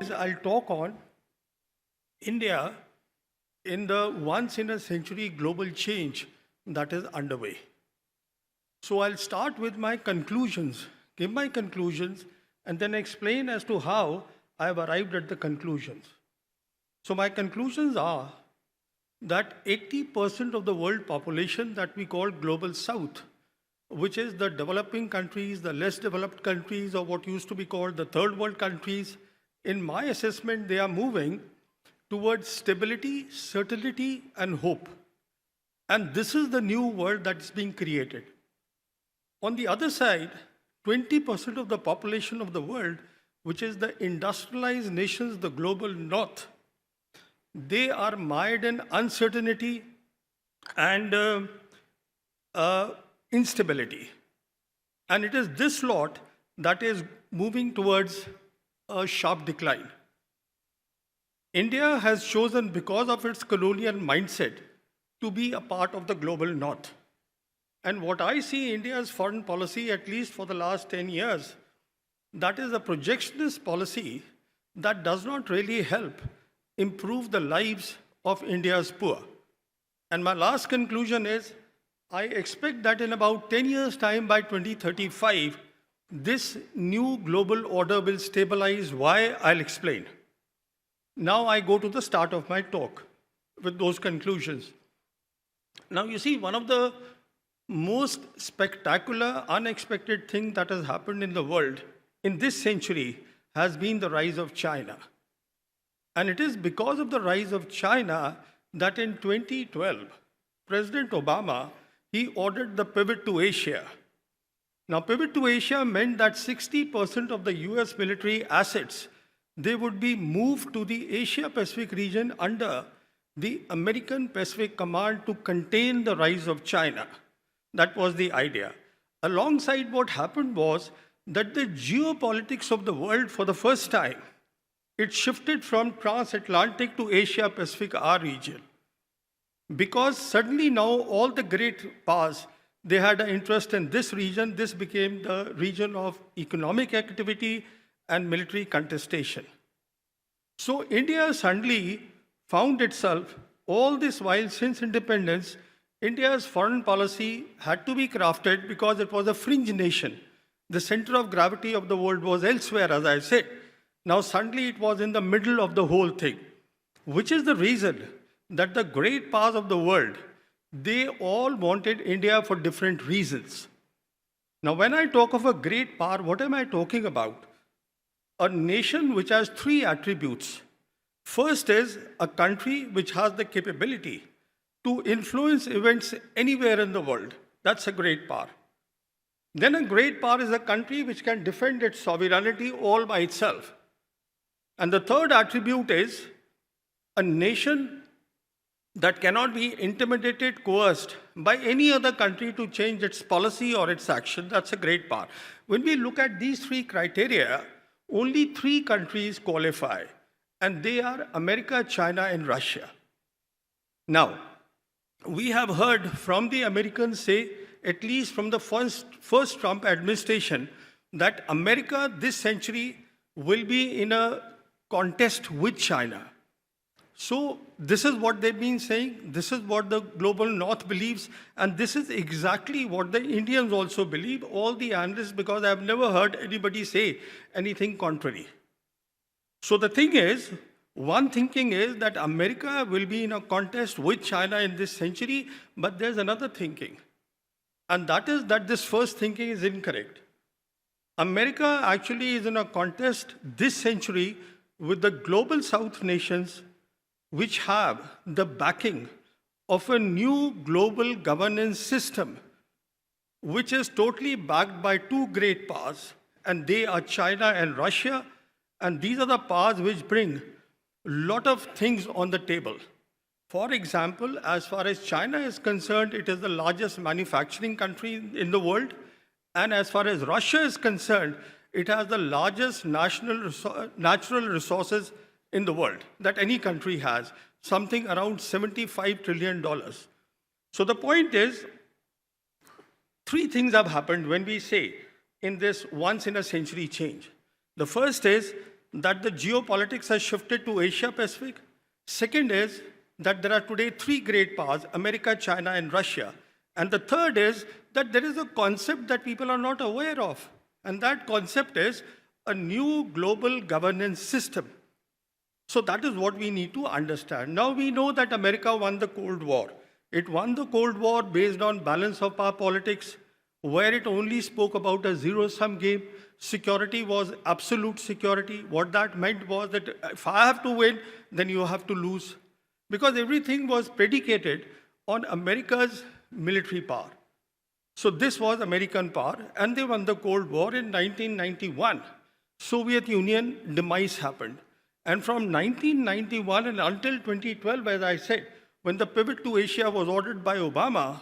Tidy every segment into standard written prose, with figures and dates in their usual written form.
I'll talk on India in the once in a century global change that is underway. So I'll start with my conclusions, give my conclusions, and then explain as to how I have arrived at the conclusions. So my conclusions are that 80% of the world population that we call global south, which is the developing countries, the less developed countries, or what used to be called the third world countries, in my assessment, they are moving towards stability, certainty, and hope. And this is the new world that's being created. On the other side, 20% of the population of the world, which is the industrialized nations, the global north, they are mired in uncertainty and instability. And it is this lot that is moving towards a sharp decline. India has chosen, because of its colonial mindset, to be a part of the global north. And what I see India's foreign policy, at least for the last 10 years, that is a projectionist policy that does not really help improve the lives of India's poor. And my last conclusion is, I expect that in about 10 years' time, by 2035, this new global order will stabilize. Why? I'll explain. Now I go to the start of my talk with those conclusions. Now you see, one of the most spectacular, unexpected thing that has happened in the world in this century has been the rise of China. And it is because of the rise of China that in 2012, President Obama, he ordered the pivot to Asia. Now, pivot to Asia meant that 60% of the US military assets, they would be moved to the Asia-Pacific region under the American Pacific Command to contain the rise of China. That was the idea. Alongside, what happened was that the geopolitics of the world, for the first time, it shifted from transatlantic to Asia-Pacific, our region. Because suddenly now all the great powers, they had an interest in this region. This became the region of economic activity and military contestation. So India suddenly found itself, all this while since independence, India's foreign policy had to be crafted because it was a fringe nation. The center of gravity of the world was elsewhere, as I said. Now suddenly it was in the middle of the whole thing, which is the reason that the great powers of the world, they all wanted India for different reasons. Now, when I talk of a great power, what am I talking about? A nation which has three attributes. First is a country which has the capability to influence events anywhere in the world. That's a great power. Then a great power is a country which can defend its sovereignty all by itself. And the third attribute is a nation that cannot be intimidated, coerced by any other country to change its policy or its action. That's a great power. When we look at these three criteria, only three countries qualify, and they are America, China, and Russia. Now, we have heard from the Americans say, at least from the first Trump administration, that America this century will be in a contest with China. So this is what they've been saying, this is what the global north believes, and this is exactly what the Indians also believe, all the analysts, because I've never heard anybody say anything contrary. So the thing is, one thinking is that America will be in a contest with China in this century, but there's another thinking, and that is that this first thinking is incorrect. America actually is in a contest this century with the global south nations, which have the backing of a new global governance system, which is totally backed by two great powers, and they are China and Russia, and these are the powers which bring a lot of things on the table. For example, as far as China is concerned, it is the largest manufacturing country in the world, and as far as Russia is concerned, it has the largest natural resources in the world that any country has, something around $75 trillion. So the point is, three things have happened when we say in this once in a century change. The first is that the geopolitics has shifted to Asia Pacific. Second is that there are today three great powers, America, China, and Russia. And the third is that there is a concept that people are not aware of. And that concept is a new global governance system. So that is what we need to understand. Now we know that America won the Cold War. It won the Cold War based on balance of power politics, where it only spoke about a zero-sum game. Security was absolute security. What that meant was that if I have to win, then you have to lose. Because everything was predicated on America's military power. So this was American power, and they won the Cold War in 1991. Soviet Union demise happened. And from 1991 and until 2012, as I said, when the pivot to Asia was ordered by Obama,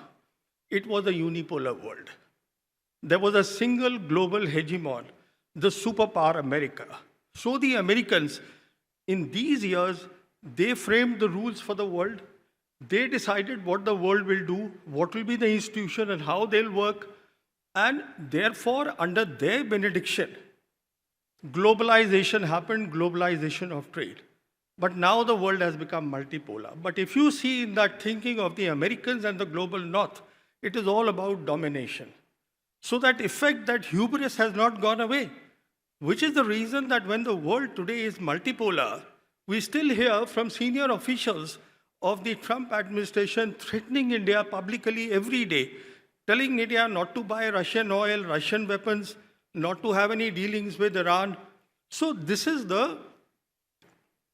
it was a unipolar world. There was a single global hegemon, the superpower America. So the Americans, in these years, they framed the rules for the world. They decided what the world will do, what will be the institution and how they'll work. And therefore, under their benediction, globalization happened, globalization of trade. But now the world has become multipolar. But if you see in that thinking of the Americans and the global north, it is all about domination. So that effect, that hubris has not gone away, which is the reason that when the world today is multipolar, we still hear from senior officials of the Trump administration threatening India publicly every day, telling India not to buy Russian oil, Russian weapons, not to have any dealings with Iran. So this is the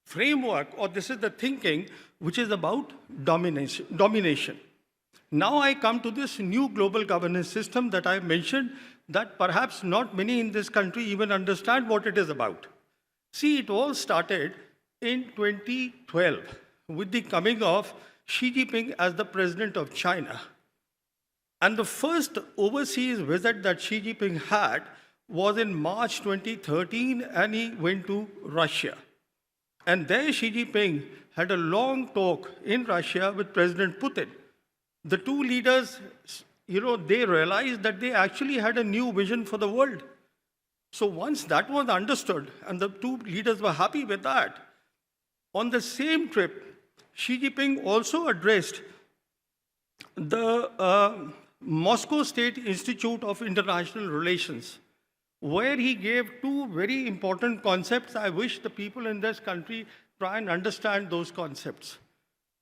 framework, or this is the thinking which is about domination. Now I come to this new global governance system that I mentioned, that perhaps not many in this country even understand what it is about. See, it all started in 2012 with the coming of Xi Jinping as the president of China. And the first overseas visit that Xi Jinping had was in March 2013, and he went to Russia. And there Xi Jinping had a long talk in Russia with President Putin. The two leaders, they realized that they actually had a new vision for the world. So once that was understood, and the two leaders were happy with that, on the same trip, Xi Jinping also addressed the Moscow State Institute of International Relations, where he gave two very important concepts. I wish the people in this country try and understand those concepts.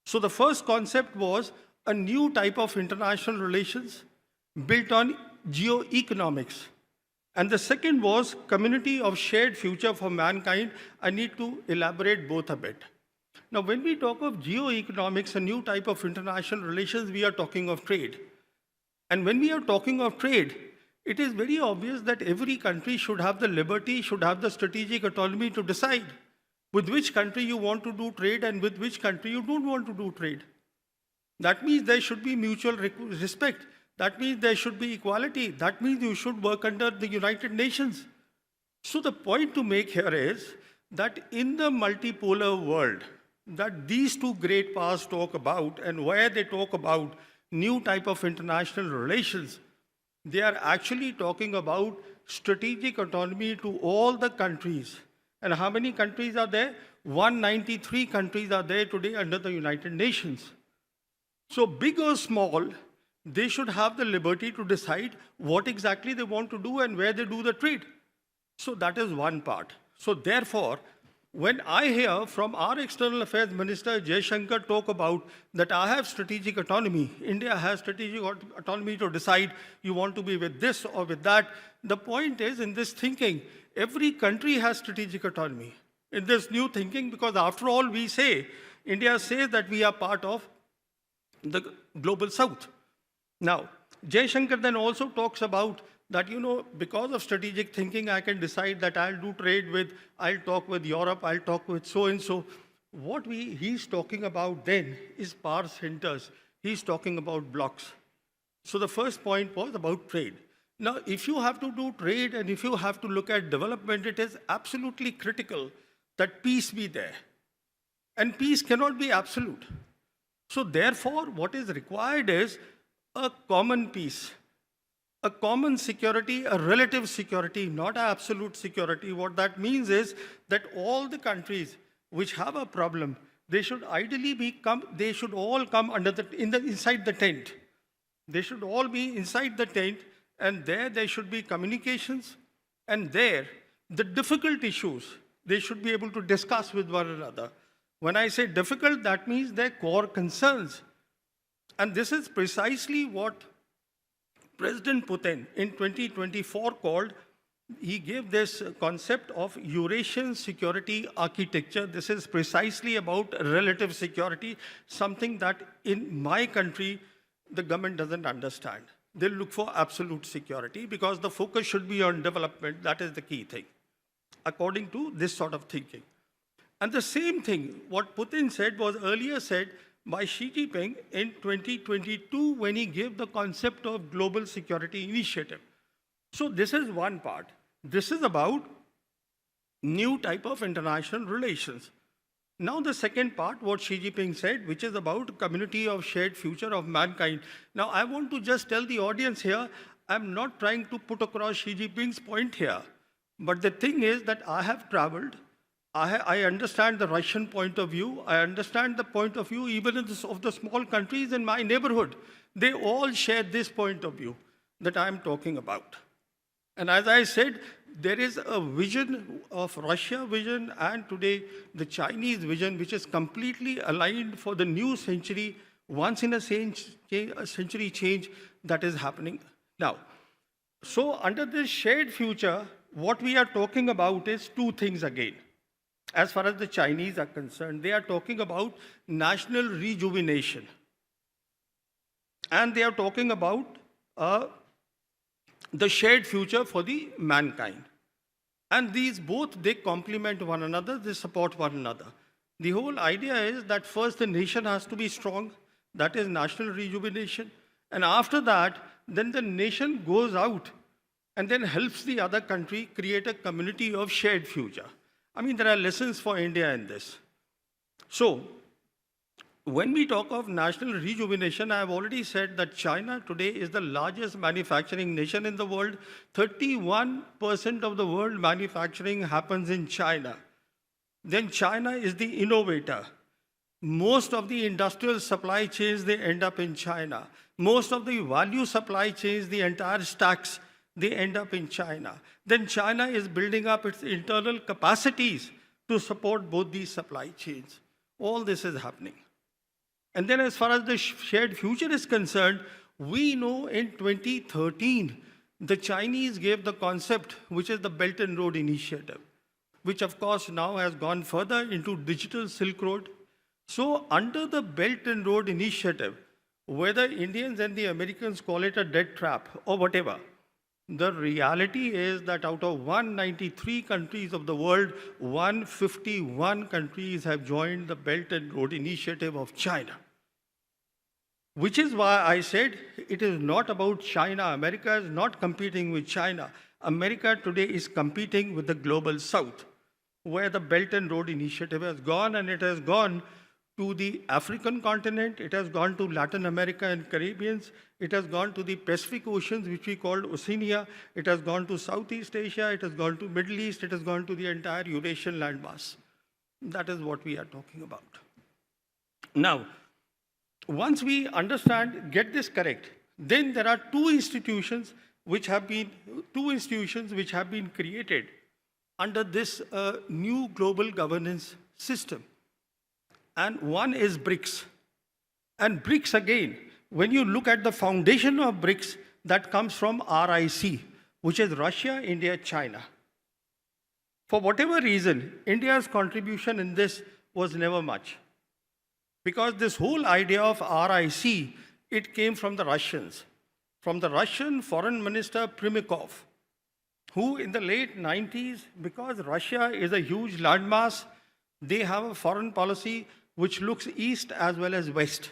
So the first concept was a new type of international relations built on geoeconomics. And the second was community of shared future for mankind. I need to elaborate both a bit. Now, when we talk of geoeconomics, a new type of international relations, we are talking of trade. And when we are talking of trade, it is very obvious that every country should have the liberty, should have the strategic autonomy to decide with which country you want to do trade and with which country you don't want to do trade. That means there should be mutual respect. That means there should be equality. That means you should work under the United Nations. So the point to make here is that in the multipolar world that these two great powers talk about, and where they talk about new type of international relations, they are actually talking about strategic autonomy to all the countries. And how many countries are there? 193 countries are there today under the United Nations. So big or small, they should have the liberty to decide what exactly they want to do and where they do the trade. So that is one part. So therefore, when I hear from our External Affairs Minister Jaishankar talk about that I have strategic autonomy, India has strategic autonomy to decide you want to be with this or with that, the point is in this thinking, every country has strategic autonomy in this new thinking, because after all we say, India says that we are part of the global south. Now, Jaishankar then also talks about that, because of strategic thinking, I can decide that I'll do trade with, I'll talk with Europe, I'll talk with so-and-so. What he's talking about then is power centers. He's talking about blocks. So the first point was about trade. Now, if you have to do trade and if you have to look at development, it is absolutely critical that peace be there. And peace cannot be absolute. So therefore, what is required is a common peace. A common security, a relative security, not absolute security. What that means is that all the countries which have a problem, they should ideally they should all come inside the tent. They should all be inside the tent, and there should be communications, and there, the difficult issues, they should be able to discuss with one another. When I say difficult, that means their core concerns. And this is precisely what President Putin in 2024 called, he gave this concept of Eurasian security architecture. This is precisely about relative security, something that in my country, the government doesn't understand. They'll look for absolute security because the focus should be on development. That is the key thing, according to this sort of thinking. And the same thing, what Putin said was earlier said by Xi Jinping in 2022 when he gave the concept of global security initiative. So this is one part. This is about new type of international relations. Now the second part, what Xi Jinping said, which is about community of shared future of mankind. Now I want to just tell the audience here, I'm not trying to put across Xi Jinping's point here. But the thing is that I have traveled. I understand the Russian point of view. I understand the point of view even of the small countries in my neighborhood. They all share this point of view that I'm talking about. And as I said, there is a vision of Russia vision and today the Chinese vision, which is completely aligned for the new century, once in a century change that is happening now. So under this shared future, what we are talking about is two things again. As far as the Chinese are concerned, they are talking about national rejuvenation. And they are talking about the shared future for the mankind. And these both, they complement one another, they support one another. The whole idea is that first the nation has to be strong, that is national rejuvenation. And after that, then the nation goes out and then helps the other country create a community of shared future. I mean, there are lessons for India in this. So, when we talk of national rejuvenation, I have already said that China today is the largest manufacturing nation in the world. 31% of the world manufacturing happens in China. Then China is the innovator. Most of the industrial supply chains, they end up in China. Most of the value supply chains, the entire stacks, they end up in China. Then China is building up its internal capacities to support both these supply chains. All this is happening. And then as far as the shared future is concerned, we know in 2013, the Chinese gave the concept, which is the Belt and Road Initiative, which of course now has gone further into digital Silk Road. So under the Belt and Road Initiative, whether Indians and the Americans call it a debt trap or whatever, the reality is that out of 193 countries of the world, 151 countries have joined the Belt and Road Initiative of China. Which is why I said it is not about China. America is not competing with China. America today is competing with the global south, where the Belt and Road Initiative has gone, and it has gone to the African continent, it has gone to Latin America and Caribbeans, it has gone to the Pacific Oceans, which we called Oceania, it has gone to Southeast Asia, it has gone to Middle East, it has gone to the entire Eurasian landmass. That is what we are talking about. Now, once we understand, get this correct, then there are two institutions which have been created under this new global governance system. And one is BRICS. And BRICS, again, when you look at the foundation of BRICS, that comes from RIC, which is Russia, India, China. For whatever reason, India's contribution in this was never much. Because this whole idea of RIC, it came from the Russians. From the Russian Foreign Minister Primikov, who in the late 90s, because Russia is a huge landmass, they have a foreign policy which looks east as well as west.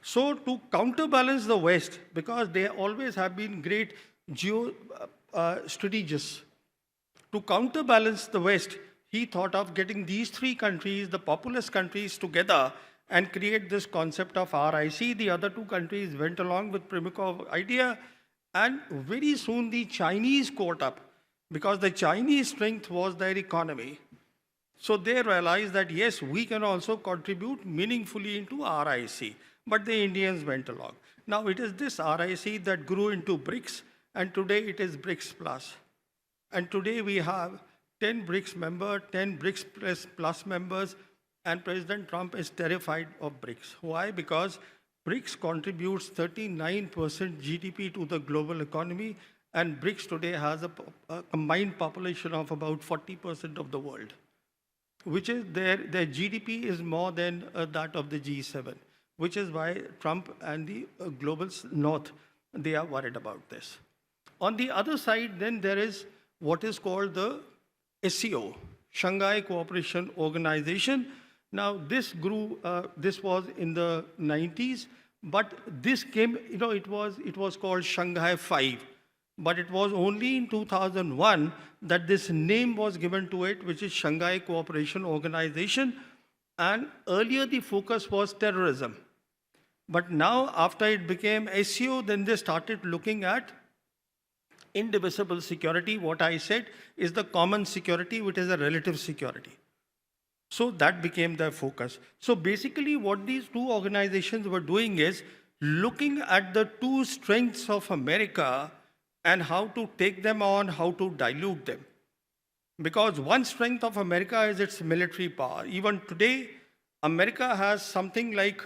So to counterbalance the West, because they always have been great strategists, to counterbalance the West, he thought of getting these three countries, the populous countries, together and create this concept of RIC. The other two countries went along with Primikov's idea, And very soon the Chinese caught up because the Chinese strength was their economy. So they realized that yes, we can also contribute meaningfully into RIC, but the Indians went along. Now it is this RIC that grew into BRICS, and today it is BRICS Plus. And today we have 10 BRICS members, 10 BRICS plus members, and President Trump is terrified of BRICS. Why? Because BRICS contributes 39% GDP to the global economy, and BRICS today has a combined population of about 40% of the world, which is their GDP is more than that of the G7, which is why Trump and the global north, they are worried about this. On the other side, then there is what is called the SCO, Shanghai Cooperation Organization. Now this grew, this was in the 90s, but this came, it was called Shanghai 5. But it was only in 2001 that this name was given to it, which is Shanghai Cooperation Organization. And earlier the focus was terrorism. But now after it became SCO, then they started looking at indivisible security. What I said is the common security, which is a relative security. So that became their focus. So basically what these two organizations were doing is looking at the two strengths of America and how to take them on, how to dilute them. Because one strength of America is its military power. Even today, America has something like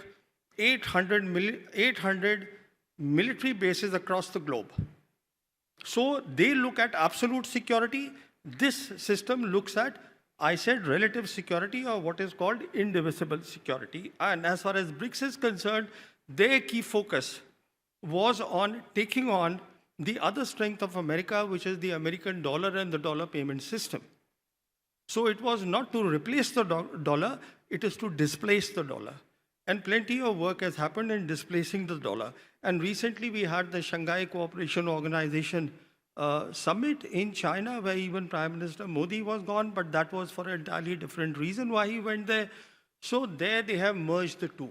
800 military bases across the globe. So they look at absolute security. This system looks at, I said, relative security, or what is called indivisible security. And as far as BRICS is concerned, their key focus was on taking on the other strength of America, which is the American dollar and the dollar payment system. So it was not to replace the dollar, it is to displace the dollar. And plenty of work has happened in displacing the dollar. And recently we had the Shanghai Cooperation Organization summit in China, where even Prime Minister Modi was gone, but that was for an entirely different reason why he went there. So there they have merged the two.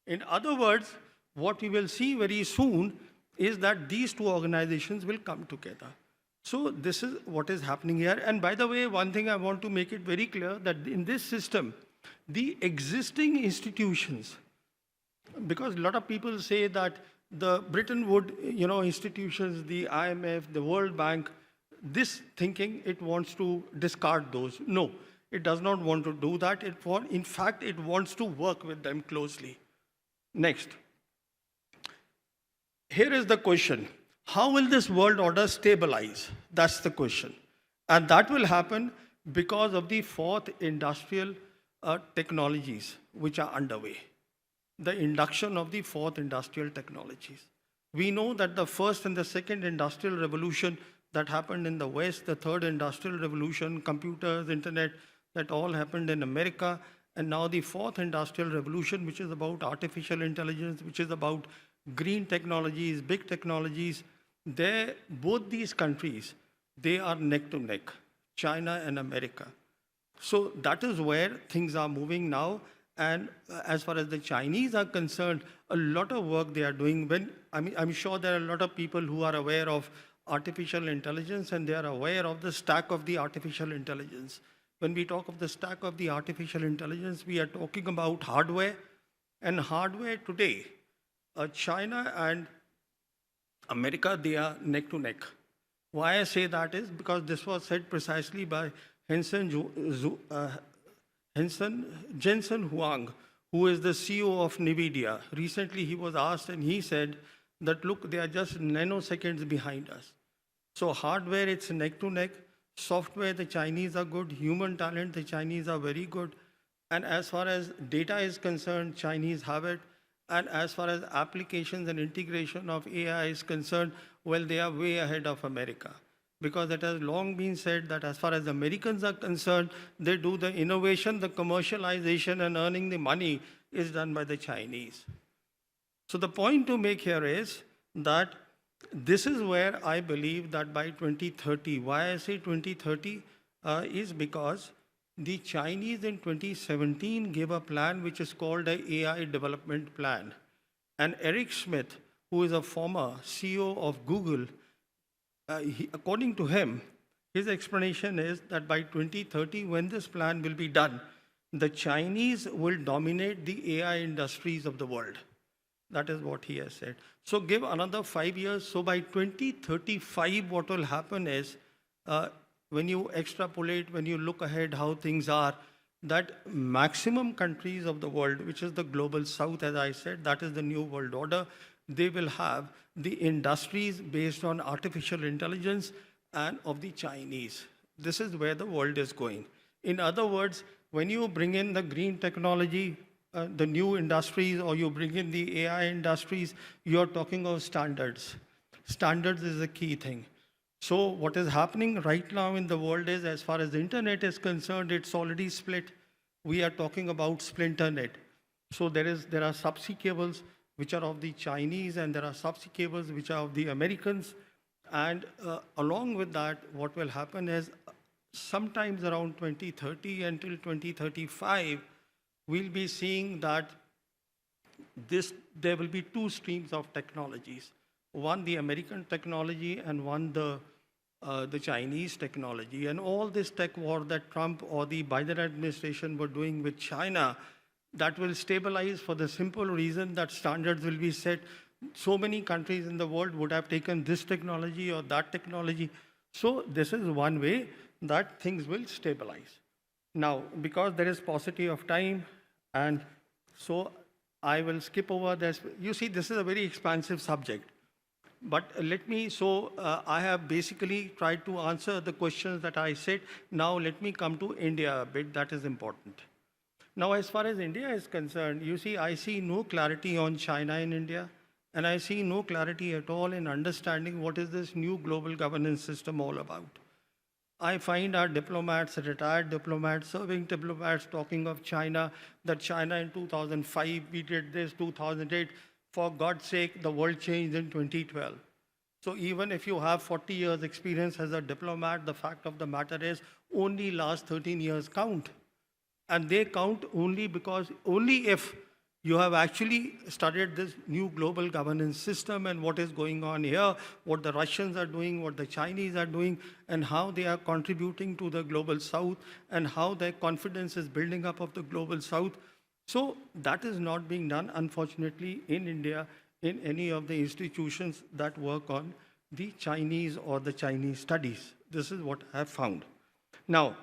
In other words, what we will see very soon is that these two organizations will come together. So this is what is happening here. And by the way, one thing I want to make it very clear, that in this system, the existing institutions, because a lot of people say that the Bretton Woods, institutions, the IMF, the World Bank, this thinking, it wants to discard those. No, it does not want to do that. In fact, it wants to work with them closely. Next. Here is the question. How will this world order stabilize? That's the question. And that will happen because of the fourth industrial technologies which are underway. The induction of the fourth industrial technologies. We know that the first and the second industrial revolution that happened in the West, the third industrial revolution, computers, internet, that all happened in America. And now the fourth industrial revolution, which is about artificial intelligence, which is about green technologies, big technologies, both these countries, they are neck to neck, China and America. So that is where things are moving now. And as far as the Chinese are concerned, a lot of work they are doing. I'm sure there are a lot of people who are aware of artificial intelligence, and they are aware of the stack of the artificial intelligence. When we talk of the stack of the artificial intelligence, we are talking about hardware. And hardware today, China and America, they are neck to neck. Why I say that is because this was said precisely by Jensen Huang, who is the CEO of NVIDIA. Recently, he was asked and he said that, look, they are just nanoseconds behind us. So hardware, it's neck to neck. Software, the Chinese are good. Human talent, the Chinese are very good. And as far as data is concerned, Chinese have it. And as far as applications and integration of AI is concerned, well, they are way ahead of America. Because it has long been said that as far as Americans are concerned, they do the innovation, the commercialization, and earning the money is done by the Chinese. So the point to make here is that this is where I believe that by 2030, why I say 2030 is because the Chinese in 2017 gave a plan which is called the AI Development Plan. And Eric Schmidt, who is a former CEO of Google, according to him, his explanation is that by 2030, when this plan will be done, the Chinese will dominate the AI industries of the world. That is what he has said. So give another 5 years. So by 2035, what will happen is, when you extrapolate, when you look ahead how things are, that maximum countries of the world, which is the global south, as I said, that is the new world order, they will have the industries based on artificial intelligence and of the Chinese. This is where the world is going. In other words, when you bring in the green technology, the new industries, or you bring in the AI industries, you're talking of standards. Standards is the key thing. So what is happening right now in the world is, as far as the internet is concerned, it's already split. We are talking about splinternet. So there are subsea cables which are of the Chinese, and there are subsea cables which are of the Americans. And along with that, what will happen is, sometimes around 2030 until 2035, we'll be seeing that there will be two streams of technologies. One, the American technology, and one, the Chinese technology. And all this tech war that Trump or the Biden administration were doing with China, that will stabilize for the simple reason that standards will be set. So many countries in the world would have taken this technology or that technology. So this is one way that things will stabilize. Now, because there is paucity of time, and so I will skip over this. You see, this is a very expansive subject. But I have basically tried to answer the questions that I said. Now let me come to India a bit, that is important. Now, as far as India is concerned, you see, I see no clarity on China in India, and I see no clarity at all in understanding what is this new global governance system all about. I find our diplomats, retired diplomats, serving diplomats talking of China, that China in 2005, we did this, 2008. For God's sake, the world changed in 2012. So even if you have 40 years experience as a diplomat, the fact of the matter is only last 13 years count. And they count only if you have actually studied this new global governance system and what is going on here, what the Russians are doing, what the Chinese are doing, and how they are contributing to the global south, and how their confidence is building up of the global south. So that is not being done, unfortunately, in India, in any of the institutions that work on the Chinese or the Chinese studies. This is what I have found. Now,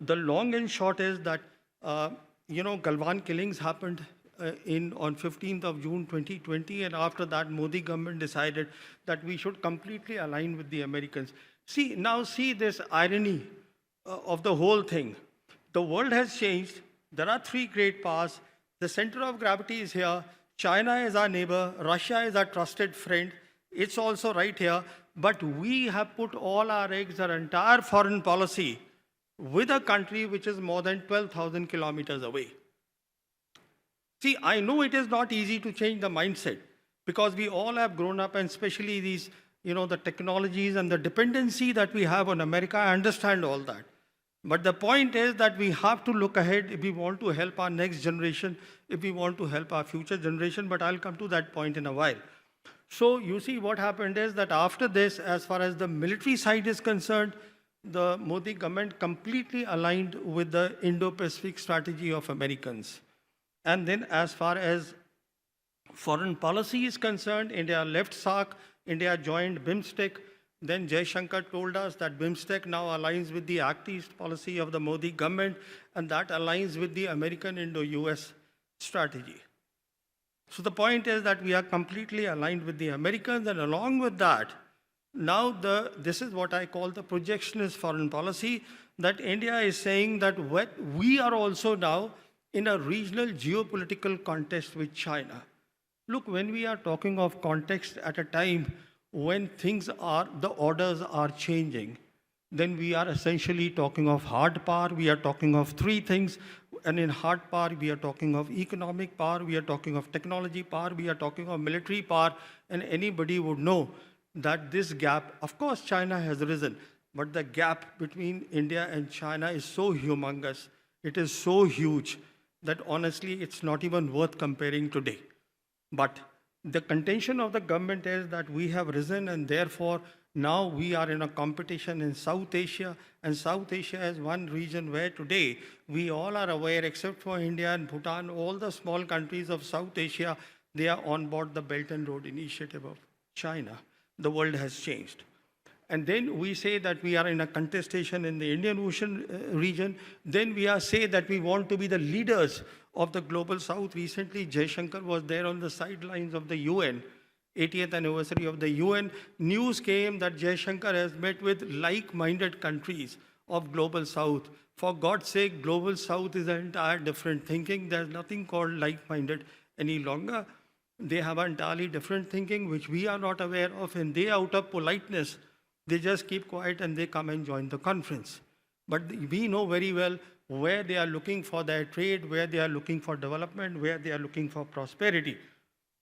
the long and short is that, Galwan killings happened on 15th of June 2020, and after that, Modi government decided that we should completely align with the Americans. See this irony of the whole thing. The world has changed. There are three great powers. The center of gravity is here. China is our neighbor. Russia is our trusted friend. It's also right here. But we have put all our eggs, our entire foreign policy, with a country which is more than 12,000 kilometers away. See, I know it is not easy to change the mindset, because we all have grown up, and especially these, the technologies and the dependency that we have on America. I understand all that. But the point is that we have to look ahead if we want to help our next generation, if we want to help our future generation, but I'll come to that point in a while. So you see, what happened is that after this, as far as the military side is concerned, the Modi government completely aligned with the Indo-Pacific strategy of Americans. And then as far as foreign policy is concerned, India left SAARC, India joined BIMSTEC. Then Jaishankar told us that BIMSTEC now aligns with the Act East policy of the Modi government, and that aligns with the American Indo-US strategy. So the point is that we are completely aligned with the Americans, and along with that, now this is what I call the projectionist foreign policy, that India is saying that we are also now in a regional geopolitical contest with China. Look, when we are talking of context at a time when the orders are changing, then we are essentially talking of hard power. We are talking of three things. And in hard power, we are talking of economic power, we are talking of technology power, we are talking of military power. And anybody would know that this gap, of course, China has risen, but the gap between India and China is so humongous, it is so huge, that honestly, it's not even worth comparing today. But The contention of the government is that we have risen and therefore now we are in a competition in South Asia, and South Asia is one region where today we all are aware, except for India and Bhutan, all the small countries of South Asia, they are on board the Belt and Road Initiative of China. The world has changed. And then we say that we are in a contestation in the Indian Ocean region. Then we are say that we want to be the leaders of the global South. Recently, Jaishankar was there on the sidelines of the UN, 80th anniversary of the UN. News came that Jaishankar has met with like-minded countries of global South. For God's sake, global South is an entire different thinking. There's nothing called like-minded any longer. They have entirely different thinking, which we are not aware of, and they, out of politeness, they just keep quiet and they come and join the conference. But we know very well where they are looking for their trade, where they are looking for development, where they are looking for prosperity.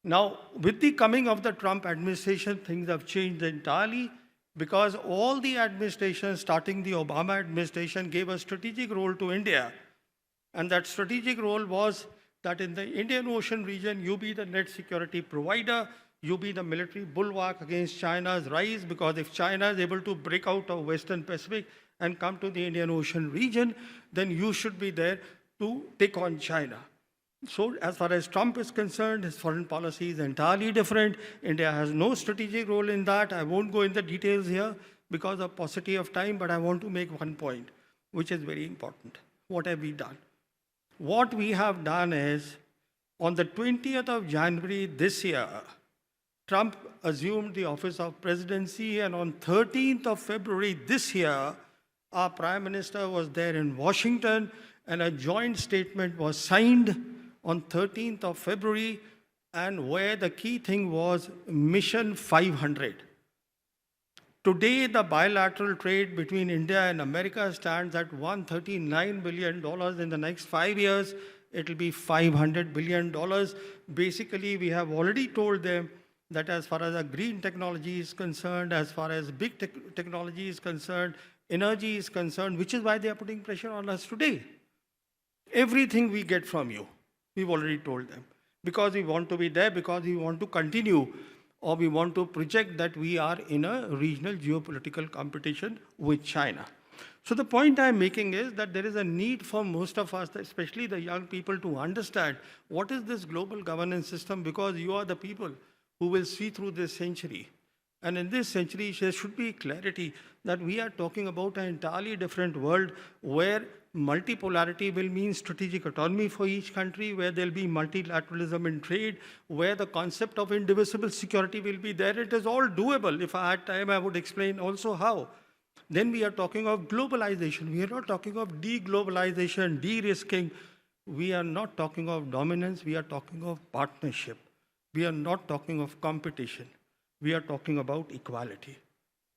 Now, with the coming of the Trump administration, things have changed entirely because all the administrations, starting the Obama administration, gave a strategic role to India. And that strategic role was that in the Indian Ocean region, you be the net security provider, you be the military bulwark against China's rise, because if China is able to break out of Western Pacific and come to the Indian Ocean region, then you should be there to take on China. So as far as Trump is concerned, his foreign policy is entirely different. India has no strategic role in that. I won't go in the details here because of paucity of time, but I want to make one point, which is very important. What have we done? What we have done is, on the 20th of January this year, Trump assumed the office of presidency, and on 13th of February this year, our Prime Minister was there in Washington, and a joint statement was signed on 13th of February, and where the key thing was Mission 500. Today, the bilateral trade between India and America stands at $139 billion. In the next 5 years, it will be $500 billion. Basically, we have already told them that as far as green technology is concerned, as far as big technology is concerned, energy is concerned, which is why they are putting pressure on us today. Everything we get from you, we've already told them. Because we want to be there, because we want to continue, or we want to project that we are in a regional geopolitical competition with China. So the point I'm making is that there is a need for most of us, especially the young people, to understand what is this global governance system, because you are the people who will see through this century. And in this century, there should be clarity that we are talking about an entirely different world where multipolarity will mean strategic autonomy for each country, where there'll be multilateralism in trade, where the concept of indivisible security will be there. It is all doable. If I had time, I would explain also how. Then we are talking of globalization. We are not talking of deglobalization, de-risking. We are not talking of dominance. We are talking of partnership. We are not talking of competition. We are talking about equality.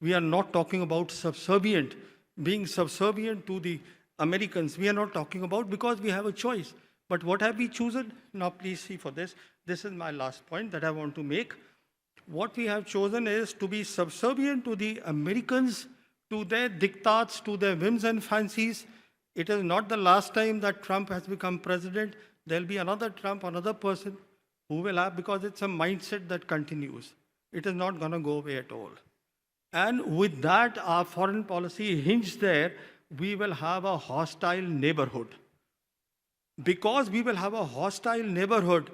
We are not talking about being subservient to the Americans. We are not talking about, because we have a choice. But what have we chosen? Now please see for this. This is my last point that I want to make. What we have chosen is to be subservient to the Americans, to their diktats, to their whims and fancies. It is not the last time that Trump has become president. There'll be another Trump, another person who will have, because it's a mindset that continues. It is not going to go away at all. And with that, our foreign policy hinged there, we will have a hostile neighborhood. Because we will have a hostile neighborhood,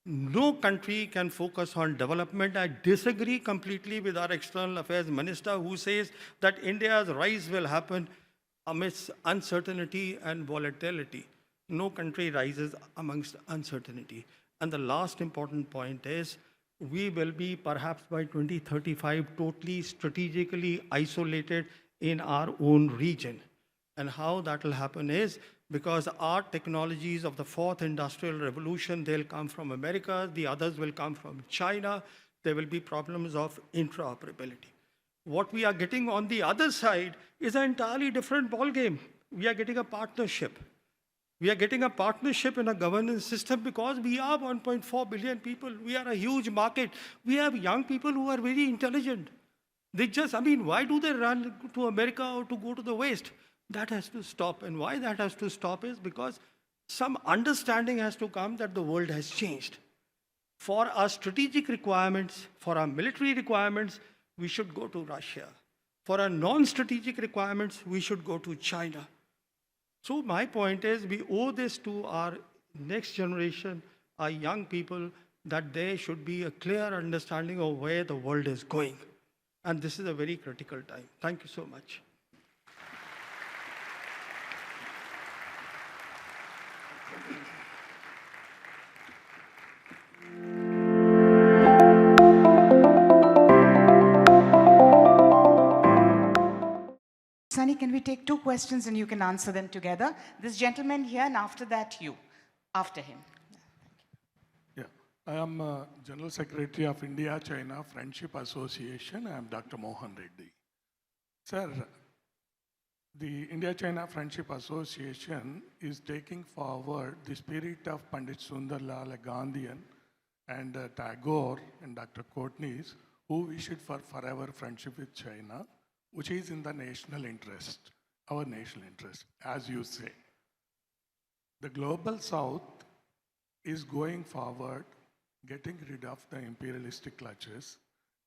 no country can focus on development. I disagree completely with our external affairs minister, who says that India's rise will happen amidst uncertainty and volatility. No country rises amongst uncertainty. And the last important point is, we will be perhaps by 2035 totally strategically isolated in our own region. And how that will happen is because our technologies of the fourth industrial revolution, they'll come from America, the others will come from China. There will be problems of interoperability. What we are getting on the other side is an entirely different ballgame. We are getting a partnership. We are getting a partnership in a governance system because we are 1.4 billion people. We are a huge market. We have young people who are very intelligent. Why do they run to America or to go to the West? That has to stop. And why that has to stop is because some understanding has to come that the world has changed. For our strategic requirements, for our military requirements, we should go to Russia. For our non-strategic requirements, we should go to China. So my point is, we owe this to our next generation, our young people, that there should be a clear understanding of where the world is going. And this is a very critical time. Thank you so much. Sunny, can we take 2 questions and you can answer them together? This gentleman here, and after that, you. After him. Yeah, I am General Secretary of India-China Friendship Association. I am Dr. Mohan Reddy. Sir, the India-China Friendship Association is taking forward the spirit of Pandit Sundarlal, a Gandhian, and Tagore and Dr. Courtney's, who wished for forever friendship with China, which is in the national interest, our national interest, as you say. The global south is going forward, getting rid of the imperialistic clutches,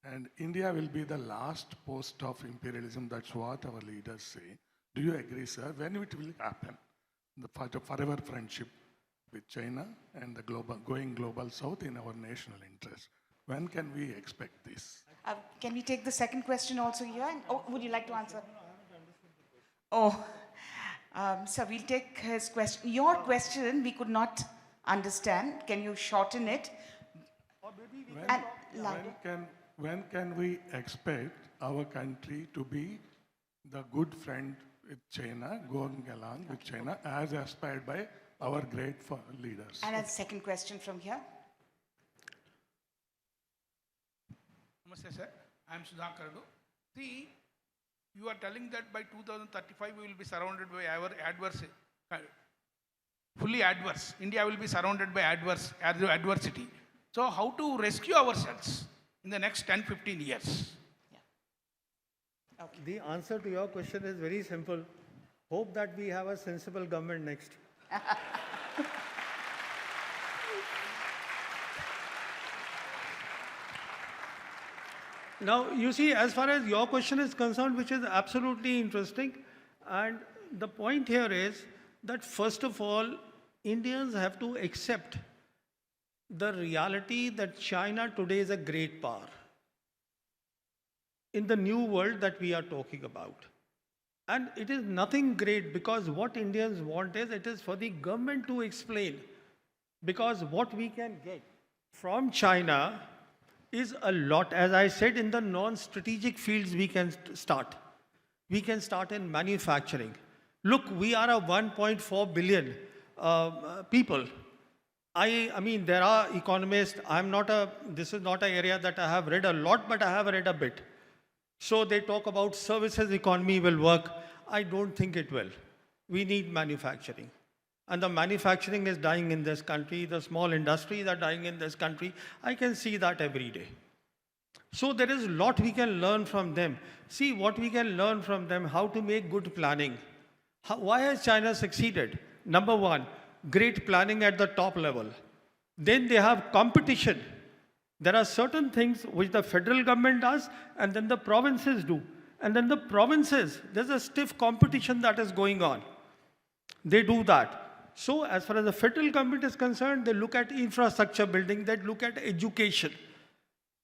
and India will be the last post of imperialism. That's what our leaders say. Do you agree, sir? When it will happen? The forever friendship with China and the going global south in our national interest. When can we expect this? Can we take the second question also here? Oh, would you like to answer? Oh, so we'll take his question. Your question we could not understand. Can you shorten it? When can we expect our country to be the good friend with China, going along with China, as aspired by our great leaders? And a second question from here. Namaste, sir. I am Sudhakaradu. See, you are telling that by 2035 we will be surrounded by our fully adverse. India will be surrounded by adversity. So how to rescue ourselves in the next 10-15 years? Yeah. Okay. The answer to your question is very simple. Hope that we have a sensible government next. Now, you see, as far as your question is concerned, which is absolutely interesting, and the point here is that first of all, Indians have to accept the reality that China today is a great power in the new world that we are talking about. And it is nothing great, because what Indians want is, it is for the government to explain, because what we can get from China is a lot. As I said, in the non-strategic fields we can start. We can start in manufacturing. Look, we are a 1.4 billion people. I mean, there are economists. This is not an area that I have read a lot, but I have read a bit. So they talk about services economy will work. I don't think it will. We need manufacturing. And the manufacturing is dying in this country. The small industries are dying in this country. I can see that every day. So there is a lot we can learn from them. See what we can learn from them, how to make good planning. Why has China succeeded? Number one, great planning at the top level. Then they have competition. There are certain things which the federal government does, and then the provinces do. And then the provinces, there's a stiff competition that is going on. They do that. So as far as the federal government is concerned, they look at infrastructure building, they look at education.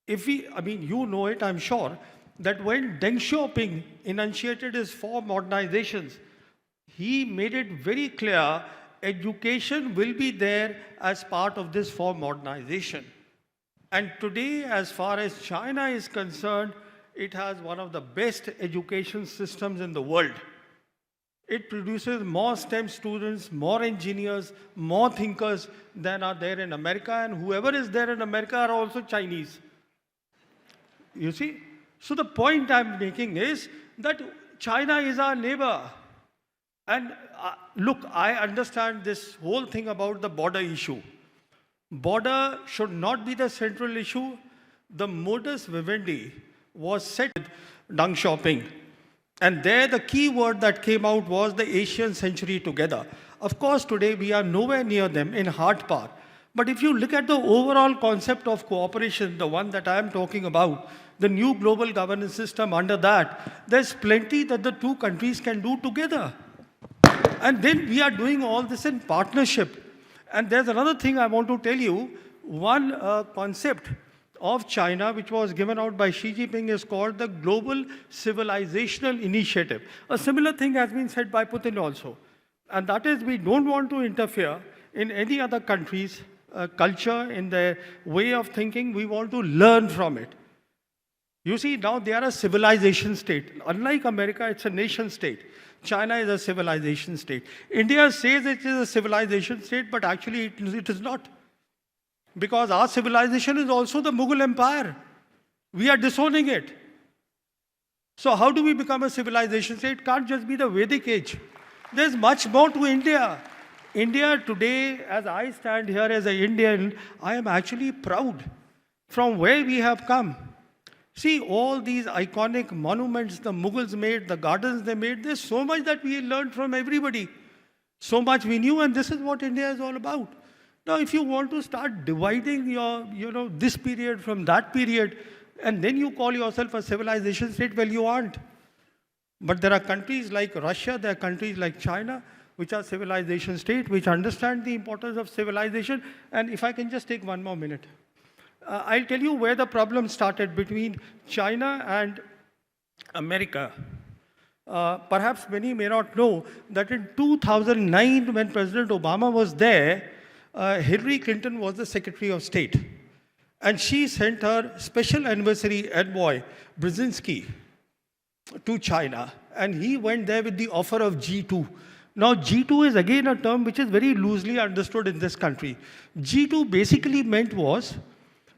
You know it, I'm sure, that when Deng Xiaoping enunciated his 4 modernizations, he made it very clear, education will be there as part of this 4 modernization. And today, as far as China is concerned, it has one of the best education systems in the world. It produces more STEM students, more engineers, more thinkers than are there in America, and whoever is there in America are also Chinese. You see? So the point I'm making is that China is our neighbor. And look, I understand this whole thing about the border issue. Border should not be the central issue. The modus vivendi was set with Deng Xiaoping. And there the key word that came out was the Asian century together. Of course, today we are nowhere near them in hard power. But if you look at the overall concept of cooperation, the one that I am talking about, the new global governance system under that, there's plenty that the two countries can do together. And then we are doing all this in partnership. And there's another thing I want to tell you. One concept of China, which was given out by Xi Jinping, is called the Global Civilizational Initiative. A similar thing has been said by Putin also. And that is, we don't want to interfere in any other country's culture, in their way of thinking. We want to learn from it. You see, now they are a civilization state. Unlike America, it's a nation state. China is a civilization state. India says it is a civilization state, but actually it is not. Because our civilization is also the Mughal Empire. We are disowning it. So how do we become a civilization state? It can't just be the Vedic age. There's much more to India. India today, as I stand here as an Indian, I am actually proud from where we have come. See, all these iconic monuments the Mughals made, the gardens they made, there's so much that we learned from everybody. So much we knew, and this is what India is all about. Now, if you want to start dividing your, this period from that period, and then you call yourself a civilization state, well, you aren't. But there are countries like Russia, there are countries like China, which are civilization state, which understand the importance of civilization. And if I can just take one more minute. I'll tell you where the problem started between China and America. Perhaps many may not know that in 2009, when President Obama was there, Hillary Clinton was the Secretary of State. And she sent her special anniversary envoy, Brzezinski, to China. And he went there with the offer of G2. Now, G2 is again a term which is very loosely understood in this country. G2 basically meant was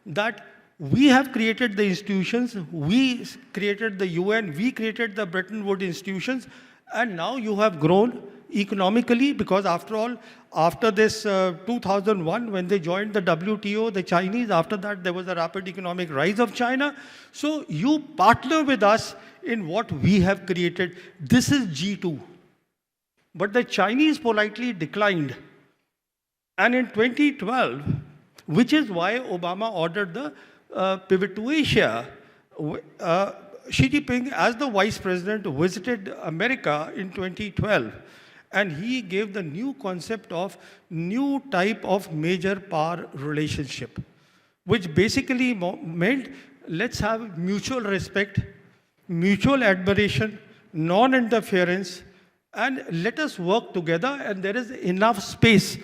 that we have created the institutions, we created the UN, we created the Bretton Woods institutions, and now you have grown economically, because after all, after this 2001, when they joined the WTO, the Chinese, after that there was a rapid economic rise of China. So you partner with us in what we have created. This is G2. But the Chinese politely declined. And in 2012, which is why Obama ordered the pivot to Asia, Xi Jinping, as the vice president, visited America in 2012. And he gave the new concept of new type of major power relationship, which basically meant let's have mutual respect, mutual admiration, non-interference, and let us work together, and there is enough space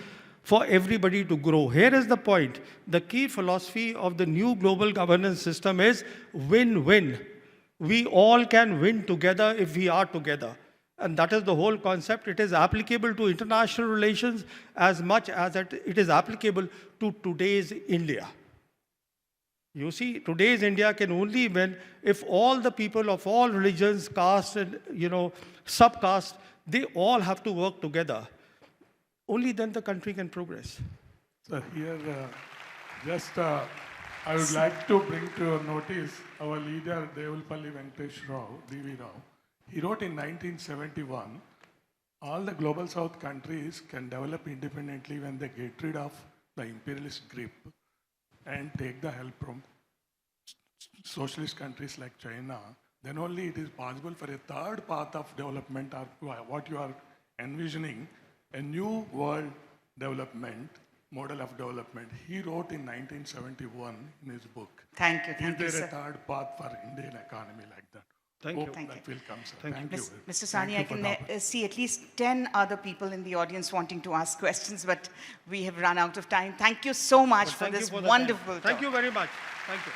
for everybody to grow. Here is the point. The key philosophy of the new global governance system is win-win. We all can win together if we are together. And that is the whole concept. It is applicable to international relations as much as it is applicable to today's India. You see, today's India can only win if all the people of all religions, castes, and subcastes, they all have to work together. Only then the country can progress. So here, I would like to bring to your notice our leader, Devulpalli Venkatesh Rao, D.V. Rao. He wrote in 1971, all the global south countries can develop independently when they get rid of the imperialist grip and take the help from socialist countries like China. Then only it is possible for a third path of development, or what you are envisioning, a new world development, model of development. He wrote in 1971 in his book. Thank you, Is there sir. a third path for Indian economy like that? Thank Hope you. Thank that you. will come, sir. Thank you. Mr. Thank Sawhney, you I for can the opportunity. see at least 10 other people in the audience wanting to ask questions, but we have run out of time. Thank you so much for Thank you this for the time. wonderful talk. Thank you very much. Thank you.